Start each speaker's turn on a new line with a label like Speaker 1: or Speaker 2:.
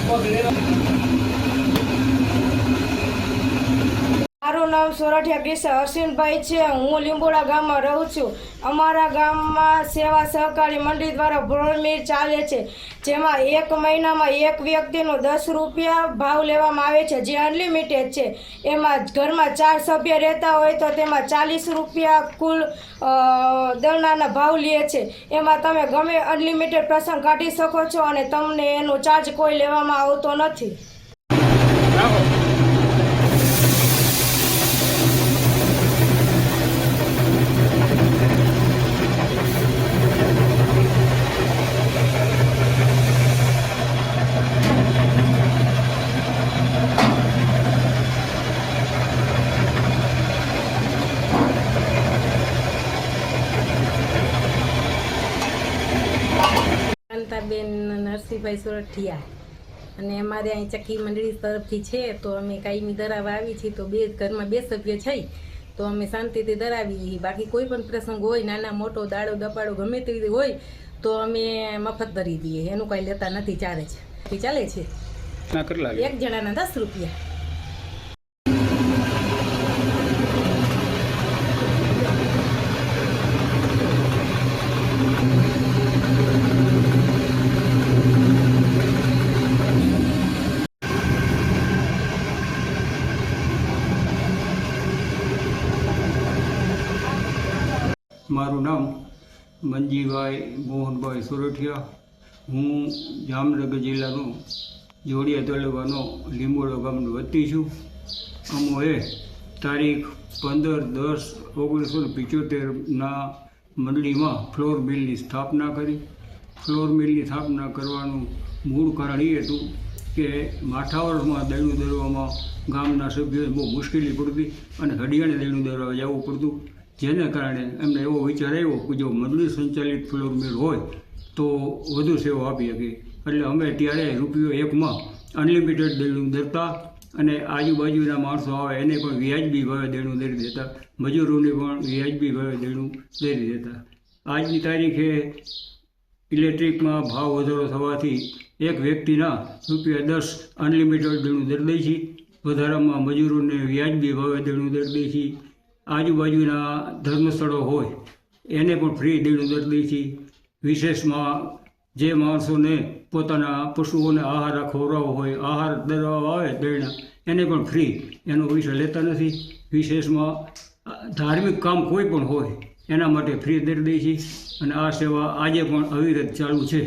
Speaker 1: મારું નામ સોરઠિયા કિસ્સા અશ્વિનભાઈ છે। હું લીંબોડા ગામમાં રહું છું। અમારા ગામમાં સેવા સહકારી મંડળી દ્વારા બ્રોડમીલ ચાલે છે, જેમાં એક મહિનામાં એક વ્યક્તિનો 10 રૂપિયા ભાવ લેવામાં આવે છે, જે અનલિમિટેડ છે। એમાં ઘરમાં 4 સભ્ય રહેતા હોય તો તેમાં 40 રૂપિયા કુલ દળનાના ભાવ લે છે। એમાં તમે ગમે અનલિમિટેડ પ્રસંગ કાઢી શકો છો અને તમને એનો ચાર્જ કોઈ લેવામાં આવતો નથી।
Speaker 2: બેન નરસિંહભાઈ સોરઠિયા અને અમારે અહીં ચક્કી મંડળી તરફથી છે, તો અમે કાયમી દરાવવા આવી છીએ। તો ઘરમાં 2 સભ્ય છે તો અમે શાંતિથી દરાવી। બાકી કોઈ પણ પ્રસંગ હોય, નાના મોટો દાડો દપાડો ગમે તે હોય તો અમે મફત દરી દઈએ, એનું કાંઈ લેતા નથી, ચાર્જ ચાલે છે। એક જણાના 10 રૂપિયા।
Speaker 3: મારું નામ મંજીભાઈ મોહનભાઈ સોરઠિયા। હું જામનગર જિલ્લાનો જોડિયા તાલુકાનો લીંબોડા ગામનો વતની છું। અમોએ તારીખ 15/10/1975ના મંડળીમાં ફ્લોર મિલની સ્થાપના કરી। ફ્લોર મિલની સ્થાપના કરવાનું મૂળ કારણ એ હતું કે માથાવરમાં દળનું દરવામાં ગામના સભ્યોને બહુ મુશ્કેલી પડતી અને હડિયાણે દળનું દરવા જવું પડતું, જેને કારણે એમને એવો વિચાર આવ્યો કે જો મંડળી સંચાલિત ફ્લોર મિલ હોય તો વધુ સેવા આપી શકે। એટલે અમે ત્યારે ₹1 અનલિમિટેડ દેણું દરતા અને આજુબાજુના માણસો આવે એને પણ વ્યાજબી ભાવે દેણું દરી દેતા, મજૂરોને પણ વ્યાજબી ભાવે દેણું દરી દેતા। આજની તારીખે ઇલેક્ટ્રિકમાં ભાવ વધારો થવાથી એક વ્યક્તિના ₹10 અનલિમિટેડ દેણું દરી દઈએ છીએ। વધારામાં મજૂરોને વ્યાજબી ભાવે દેણું દરી દઈએ છીએ। આજુબાજુના ધર્મસ્થળો હોય એને પણ ફ્રી દેણું દરી દઈએ છીએ। વિશેષમાં જે માણસોને પોતાના પશુઓને આહાર ખવડાવવો હોય, આહાર દરવા આવે દેણા, એને પણ ફ્રી, એનો પૈસા લેતા નથી। વિશેષમાં ધાર્મિક કામ કોઈ પણ હોય એના માટે ફ્રી દરી દઈએ છીએ અને આ સેવા આજે પણ અવિરત ચાલુ છે।